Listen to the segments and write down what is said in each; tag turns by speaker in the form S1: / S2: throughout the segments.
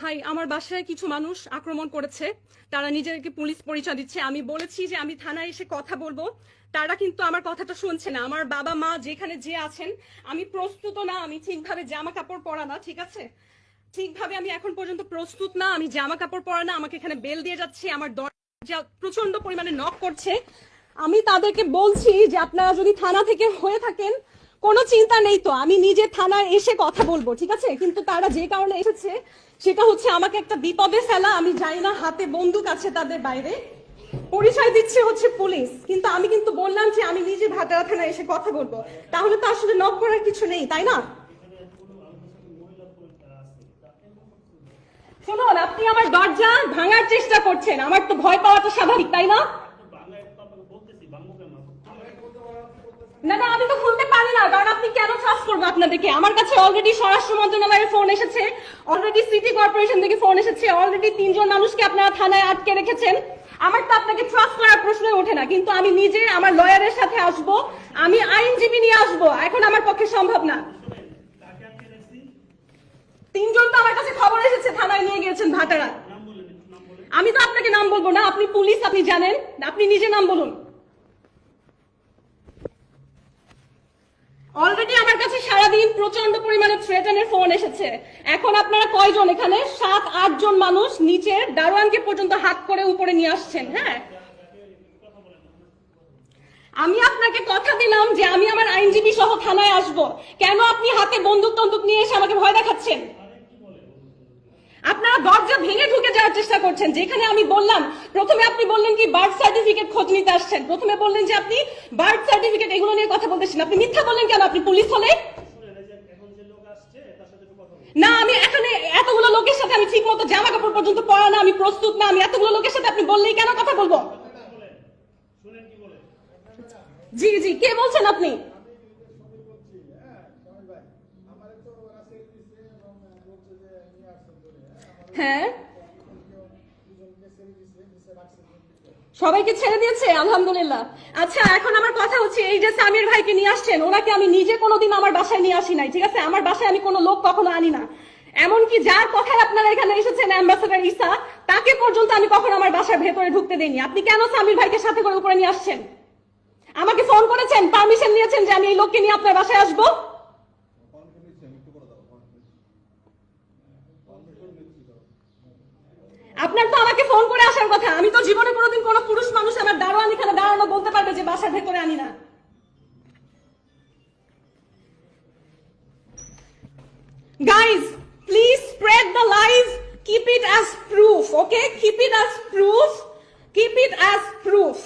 S1: High, আমার বাসায় কিছু মানুষ আক্রমণ করেছে। তারা নিজেদেরকে পুলিশ পরিচয় দিচ্ছে। আমি বলেছি যে আমি থানায় এসে কথা বলবো, তারা কিন্তু আমার কথাটা শুনছে না। আমার বাবা মা যেখানে যে আছেন, আমি প্রস্তুত না, আমি ঠিকভাবে জামা কাপড় পরা না, ঠিক আছে, ঠিকভাবে আমি এখন পর্যন্ত প্রস্তুত না, আমি জামা কাপড় পরা না, আমাকে এখানে বেল দিয়ে যাচ্ছে, আমার দরজা প্রচন্ড পরিমাণে নক করছে। আমি তাদেরকে বলছি যে আপনারা যদি থানা থেকে হয়ে থাকেন কোনো চিন্তা নেই, তো আমি নিজে থানায় এসে কথা বলবো, ঠিক আছে। কিন্তু তারা যে কারণে এসেছে সেটা হচ্ছে আমাকে একটা বিপদে ফেলা। আমি জানি না, হাতে বন্দুক আছে তাদের, বাইরে পরিচয় দিচ্ছে হচ্ছে পুলিশ, কিন্তু আমি কিন্তু বললাম যে আমি নিজে ভাটারা থানায় এসে কথা বলবো। তাহলে তো আসলে নক করার কিছু নেই, তাই না? শুনুন, আপনি আমার দরজা ভাঙার চেষ্টা করছেন, আমার তো ভয় পাওয়াটা স্বাভাবিক, তাই না? না না, আমি তো খুলতে পারি না, কারণ আপনি কেন ট্রাস্ট করবো আপনাদেরকে? আমার কাছে অলরেডি স্বরাষ্ট্র মন্ত্রণালয়ের ফোন এসেছে, অলরেডি সিটি কর্পোরেশন থেকে ফোন এসেছে, অলরেডি 3জন মানুষকে আপনারা থানায় আটকে রেখেছেন। আমার তো আপনাকে ট্রাস্ট করার প্রশ্নই ওঠে না। কিন্তু আমি নিজে আমার লয়ারের সাথে আসবো, আমি আইনজীবী নিয়ে আসবো, এখন আমার পক্ষে সম্ভব না। 3জন তো আমার কাছে খবর এসেছে, থানায় নিয়ে গিয়েছেন ভাটারা। আমি তো আপনাকে নাম বলবো না, আপনি পুলিশ, আপনি জানেন, আপনি নিজে নাম বলুন। অলরেডি আমার কাছে সারাদিন প্রচন্ড পরিমাণে থ্রেটেনের ফোন এসেছে। এখন আপনারা কয়জন এখানে? 7-8 জন মানুষ নিচের দারোয়ানকে পর্যন্ত হাত করে উপরে নিয়ে আসছেন। হ্যাঁ, আমি আপনাকে কথা দিলাম যে আমি আমার আইনজীবী সহ থানায় আসবো। কেন আপনি হাতে বন্দুক টন্দুক নিয়ে এসে আমাকে ভয় দেখাচ্ছেন? আপনারা দরজা ভেঙে ঢুকে যাওয়ার চেষ্টা করছেন। যেখানে আমি বললাম, প্রথমে আপনি বললেন কি বার্থ সার্টিফিকেট খোঁজ নিতে আসছেন, প্রথমে বললেন যে আপনি বার্থ সার্টিফিকেট এগুলো নিয়ে কথা বলতেছেন। আপনি মিথ্যা বললেন কেন? আপনি পুলিশ হলে না, আমি এখানে এতগুলো লোকের সাথে আমি ঠিক মতো জামা কাপড় পর্যন্ত পরা না, আমি প্রস্তুত না, আমি এতগুলো লোকের সাথে আপনি বললেই কেন কথা বলবো? জি জি, কে বলছেন আপনি? হ্যাঁ, সবাইকে ছেড়ে দিয়েছে, আলহামদুলিল্লাহ। আচ্ছা, এখন আমার কথা হচ্ছে, এই যে সামির ভাইকে নিয়ে আসছেন, ওনাকে আমি নিজে কোনোদিন আমার বাসায় নিয়ে আসি নাই, ঠিক আছে। আমার বাসায় আমি কোনো লোক কখনো আনি না। এমনকি যার কথায় আপনারা এখানে এসেছেন, অ্যাম্বাসেডর ঈসা, তাকে পর্যন্ত আমি কখনো আমার বাসার ভেতরে ঢুকতে দেইনি। আপনি কেন সামির ভাইকে সাথে করে উপরে নিয়ে আসছেন? আমাকে ফোন করেছেন, পারমিশন নিয়েছেন যে আমি এই লোককে নিয়ে আপনার বাসায় আসবো? আপনার তো আমাকে ফোন করে আসার কথা। আমি তো জীবনে কোনোদিন কোনো পুরুষ মানুষ আমার দারোয়ান এখানে দাঁড়ানো বলতে পারবে যে বাসার ভেতরে আনি না। Guys, please spread the lies. Keep it as proof, okay? Keep it as proof. Keep it as proof.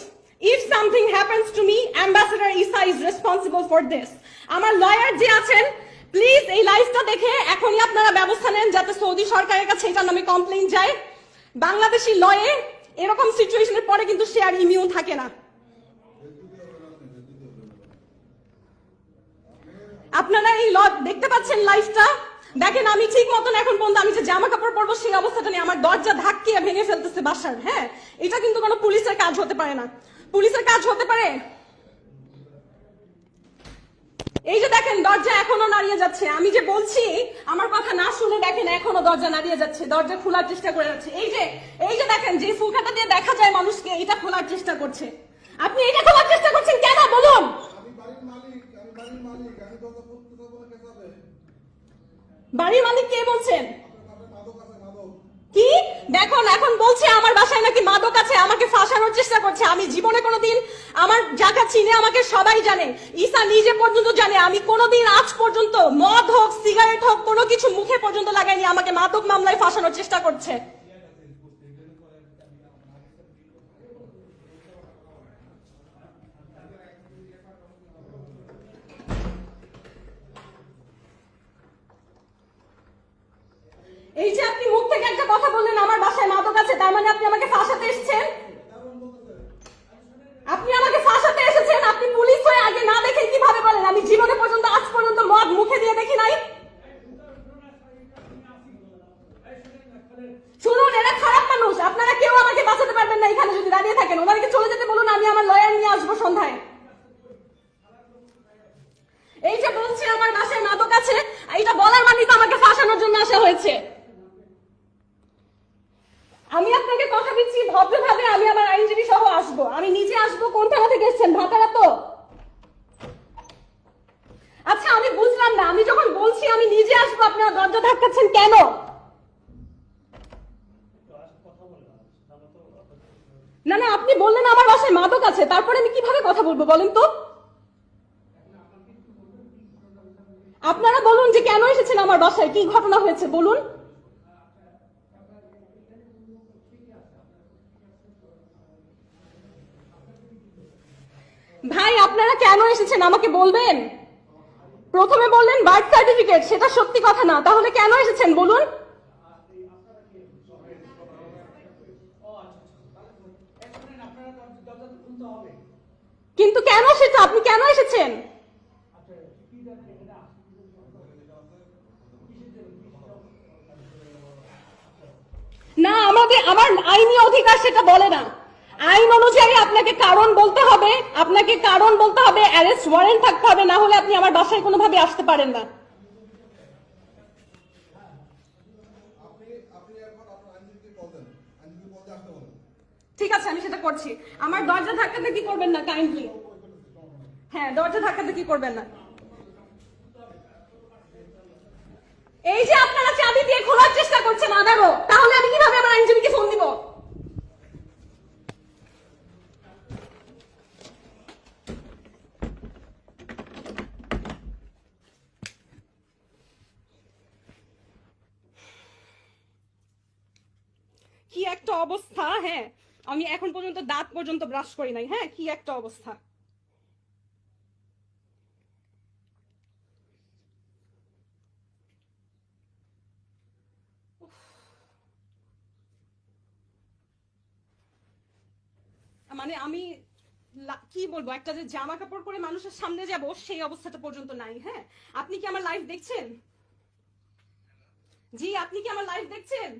S1: If something happens to me, Ambassador Isa is responsible for this. আমার লয়ার যে আছেন, প্লিজ এই লাইভটা দেখে এখনই আপনারা ব্যবস্থা নেন যাতে সৌদি সরকারের কাছে এটার নামে কমপ্লেইন যায়। বাংলাদেশি লয়ে এরকম সিচুয়েশনের পরে কিন্তু সে আর ইমিউন থাকে না। আপনারা এই দেখতে পাচ্ছেন লাইভটা, দেখেন আমি ঠিক মতন এখন পর্যন্ত আমি যে জামা কাপড় পরবো সেই অবস্থাটা নিয়ে আমার দরজা ধাক্কিয়ে ভেঙে ফেলতেছে বাসার। হ্যাঁ, এটা কিন্তু কোনো পুলিশের কাজ হতে পারে না। পুলিশের কাজ হতে পারে, এই যে দেখেন দরজা এখনো নাড়িয়ে যাচ্ছে। আমি যে বলছি আমার কথা না শুনে দেখেন এখনো দরজা নাড়িয়ে যাচ্ছে, দরজা খোলার চেষ্টা করে যাচ্ছে। এই যে দেখেন যে ফুলকাটা দিয়ে দেখা যায় মানুষকে, এটা খোলার চেষ্টা করছে। আপনি এটা খোলার চেষ্টা করছেন কেন বলুন? বাড়ির মালিক কে বলছেন? কি দেখুন, এখন বলছে আমার বাসায় নাকি মাদক আছে, আমাকে ফাঁসানোর চেষ্টা করছে। আমি জীবনে কোনোদিন, আমার জায়গা চিনে আমাকে সবাই জানে, ঈসা নিজে পর্যন্ত জানে, আমি কোনোদিন আজ পর্যন্ত মদ হোক সিগারেট হোক কোনো কিছু মুখে পর্যন্ত লাগাইনি। আমাকে মাদক মামলায় ফাঁসানোর চেষ্টা করছে। এই যে আপনি মুখ থেকে একটা কথা বললেন আমার বাসায় মাদক আছে, তার মানে আপনি আমাকে ফাঁসাতে এসেছেন। আপনি আমাকে ফাঁসাতে এসেছেন। আপনি পুলিশ হয়ে আগে না দেখেন কিভাবে বলেন? আমি জীবনে পর্যন্ত আজ পর্যন্ত মদ মুখে দিয়ে দেখি নাই। শুনুন, এরা খারাপ মানুষ, আপনারা কেউ আমাকে বাঁচাতে পারবেন না এখানে যদি দাঁড়িয়ে থাকেন। ওনাদেরকে চলে যেতে বলুন, আমি আমার লয়ার নিয়ে আসবো সন্ধ্যায়। এই যে বলছি আমার বাসায় মাদক আছে, এটা বলার মানে তো আমাকে ফাঁসানোর জন্য আসা হয়েছে। আমি আপনাকে কথা দিচ্ছি ভদ্রভাবে আমি আমার আইনজীবী সহ আসবো, আমি নিজে আসবো। কোন থানা থেকে এসেছেন? ভাতারা তো। আচ্ছা আমি বুঝলাম না, আমি যখন বলছি আমি নিজে আসবো আপনারা দরজা ধাক্কাচ্ছেন কেন? না না, আপনি বললেন আমার বাসায় মাদক আছে, তারপরে আমি কিভাবে কথা বলবো বলেন তো? আপনারা বলুন যে কেন এসেছেন আমার বাসায়, কি ঘটনা হয়েছে বলুন। ভাই আপনারা কেন এসেছেন আমাকে বলবেন? প্রথমে বললেন বার্থ সার্টিফিকেট, সেটা সত্যি কথা না, তাহলে কেন এসেছেন বলুন? কিন্তু কেন সেটা, আপনি কেন এসেছেন? না, আমার আইনি অধিকার সেটা বলে না। আইন অনুযায়ী আপনাকে কারণ বলতে হবে, আপনাকে কারণ বলতে হবে, অ্যারেস্ট ওয়ারেন্ট থাকতে হবে, না হলে আপনি আমার বাসায় কোনোভাবে আসতে পারেন না। ঠিক আছে, আমি সেটা করছি। আমার দরজা ধাক্কাতে কি করবেন না কাইন্ডলি। হ্যাঁ, দরজা ধাক্কাতে কি করবেন না। এই যে আপনারা চাবি দিয়ে খোলার চেষ্টা করছেন আবারও, তাহলে আমি কিভাবে আমার আইনজীবীকে ফোন দিব? কি একটা অবস্থা। হ্যাঁ, আমি এখন পর্যন্ত দাঁত পর্যন্ত ব্রাশ করি নাই। হ্যাঁ, কি একটা অবস্থা। মানে আমি কি বলবো, একটা যে জামা কাপড় পরে মানুষের সামনে যাব সেই অবস্থাটা পর্যন্ত নাই। হ্যাঁ, আপনি কি আমার লাইভ দেখছেন? জি, আপনি কি আমার লাইভ দেখছেন?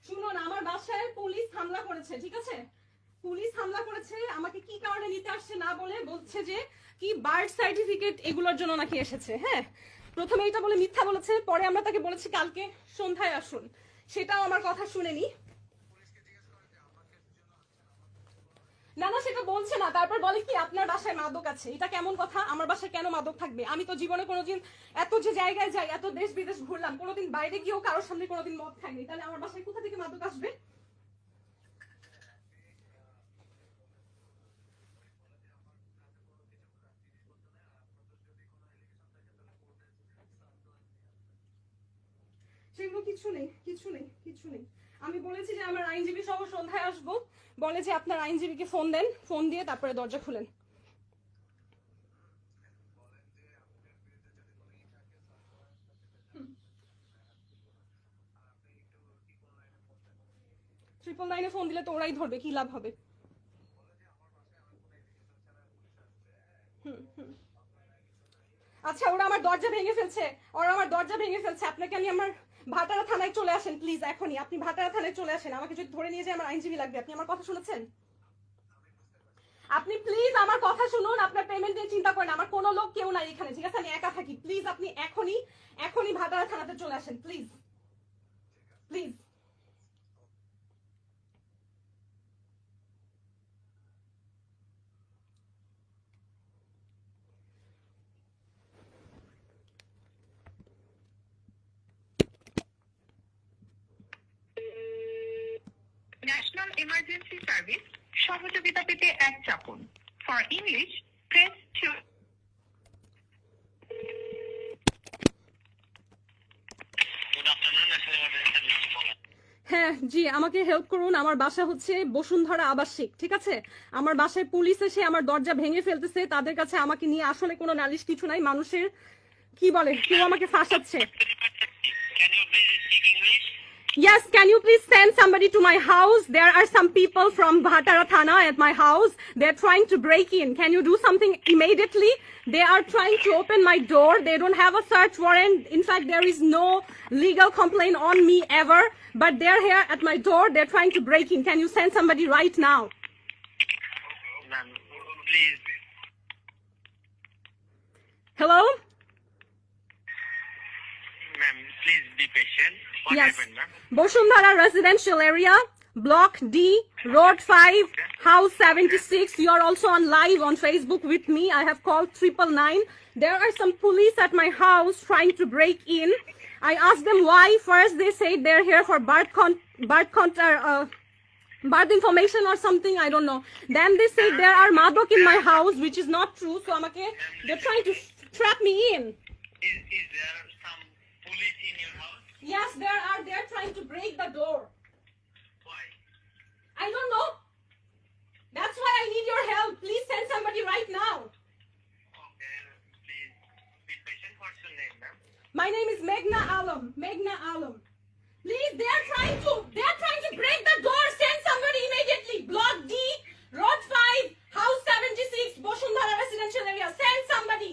S1: শুনুন, আমার বাসায় পুলিশ হামলা করেছে, ঠিক আছে? পুলিশ হামলা করেছে, আমাকে কি কারণে নিতে আসছে না বলে বলছে যে কি বার্থ সার্টিফিকেট এগুলোর জন্য নাকি এসেছে। হ্যাঁ, প্রথমে এটা বলে মিথ্যা বলেছে, পরে আমরা তাকে বলেছি কালকে সন্ধ্যায় আসুন, সেটাও আমার কথা শুনেনি। না না, সেটা বলছে না, তারপর বলে কি আপনার বাসায় মাদক আছে। এটা কেমন কথা? আমার বাসায় কেন মাদক থাকবে? আমি তো জীবনে কোনোদিন এত যে জায়গায় যাই, এত দেশ বিদেশ ঘুরলাম, কোনোদিন বাইরে গিয়েও কারোর সামনে কোনোদিন মদ খাইনি, তাহলে আমার বাসায় কোথা থেকে মাদক আসবে? সেগুলো কিছু নেই, কিছু নেই, কিছু নেই। আমি বলেছি যে আমার আইনজীবী সহ সন্ধ্যায় আসবো, বলে যে আপনার আইনজীবীকে ফোন দেন, ফোন দিয়ে তারপরে দরজা খুলেন। ট্রিপল নাইনে ফোন দিলে তো ওরাই ধরবে, কি লাভ হবে? আচ্ছা, ওরা আমার দরজা ভেঙে ফেলছে, ওরা আমার দরজা ভেঙে ফেলছে। আপনাকে আমি আমার ভাটারা থানায় চলে আসেন প্লিজ, এখনই আপনি ভাটারা থানায় চলে আসেন। আমাকে যদি ধরে নিয়ে যায় আমার আইনজীবী লাগবে। আপনি আমার কথা শুনেছেন? আপনি প্লিজ আমার কথা শুনুন, আপনার পেমেন্ট নিয়ে চিন্তা করেন, আমার কোনো লোক কেউ নাই এখানে, ঠিক আছে? আমি একা থাকি। প্লিজ আপনি এখনই এখনই ভাটারা থানাতে চলে আসেন please, please.
S2: National emergency service সহযোগিতা পেতে এক চাপুন। For English press 2।
S1: হ্যাঁ জি, আমাকে হেল্প করুন। আমার বাসা হচ্ছে বসুন্ধরা আবাসিক, ঠিক আছে? আমার বাসায় পুলিশ এসে আমার দরজা ভেঙে ফেলতেছে। তাদের কাছে আমাকে নিয়ে আসলে কোনো নালিশ কিছু নাই, মানুষের কি বলে, কেউ আমাকে ফাঁসাচ্ছে। Yes, can you please send somebody to my house? There are some people from Bhatara Thana at my house. They're trying to break in. Can you do something immediately? They are trying to open my door. They don't have a search warrant. In fact, there is no legal complaint on me ever. But they're here at my door. They're trying to break in. Can you send somebody right now?
S3: Ma'am, please.
S1: Hello?
S3: Ma'am, please be patient. What
S1: Yes.
S3: happened, ma'am?
S1: Bosundhara residential area, Block D, Road 5, House 76. You are also on live on Facebook with me. I have called 999. There are some police at my house trying to break in. I asked them why. First, they said they're here for birth information or something. I don't know. Then they said there are madok in my house, which is not true. So they're trying to trap me in.
S3: Is there some police in your house?
S1: Yes, there are. They're trying to break the door.
S3: Why?
S1: I don't know. That's why I need your help. Please send somebody right now.
S3: Okay, please be patient. What's your name, ma'am?
S1: My name is Meghna Alam. Meghna Alam. Please, they're trying to break the door. Send somebody immediately. Block D, Road 5, House 76, Bosundhara residential area. Send somebody.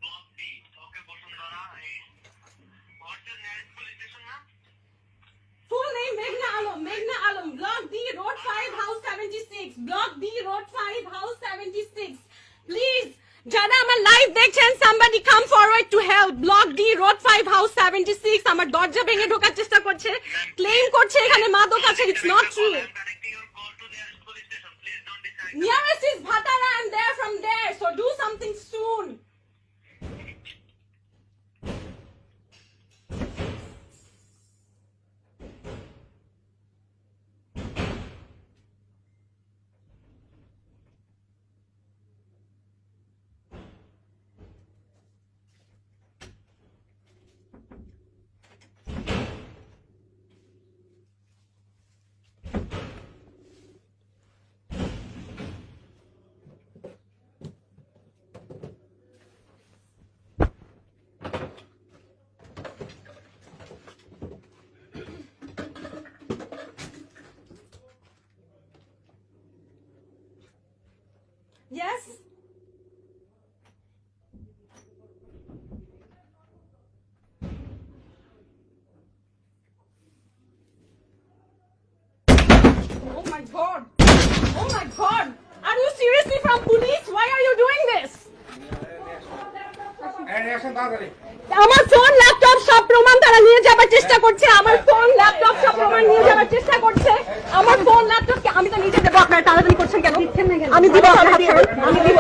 S3: Block B. Okay, Bosundhara. What's your nearest police station, ma'am?
S1: Full name Meghna Alam. Meghna Alam. Block D, Road 5, House 76. Block D, Road 5, House 76. Please. যারা আমার live দেখছেন somebody come forward to help. Block D, Road 5, House 76. আমার দরজা ভেঙে ঢোকার চেষ্টা করছে, claim করছে এখানে মাদক আছে. It's not true.
S3: I'm directing your call to nearest police station. Please don't decide.
S1: Nearest is Bhatara and they're from there. So do something soon. Yes. Oh my God. Oh my God. Are you seriously from police? Why are you doing this? আমার phone laptop সব প্রমাণ তারা নিয়ে যাবার চেষ্টা করছে. আমার phone laptop সব প্রমাণ নিয়ে যাবার চেষ্টা করছে. আমার ফোন ল্যাপটপ আমি তো নিজে দেবো. আপনারা তাড়াতাড়ি করছেন কেন? আমি দিব আপনার হাতে. আমি দিব.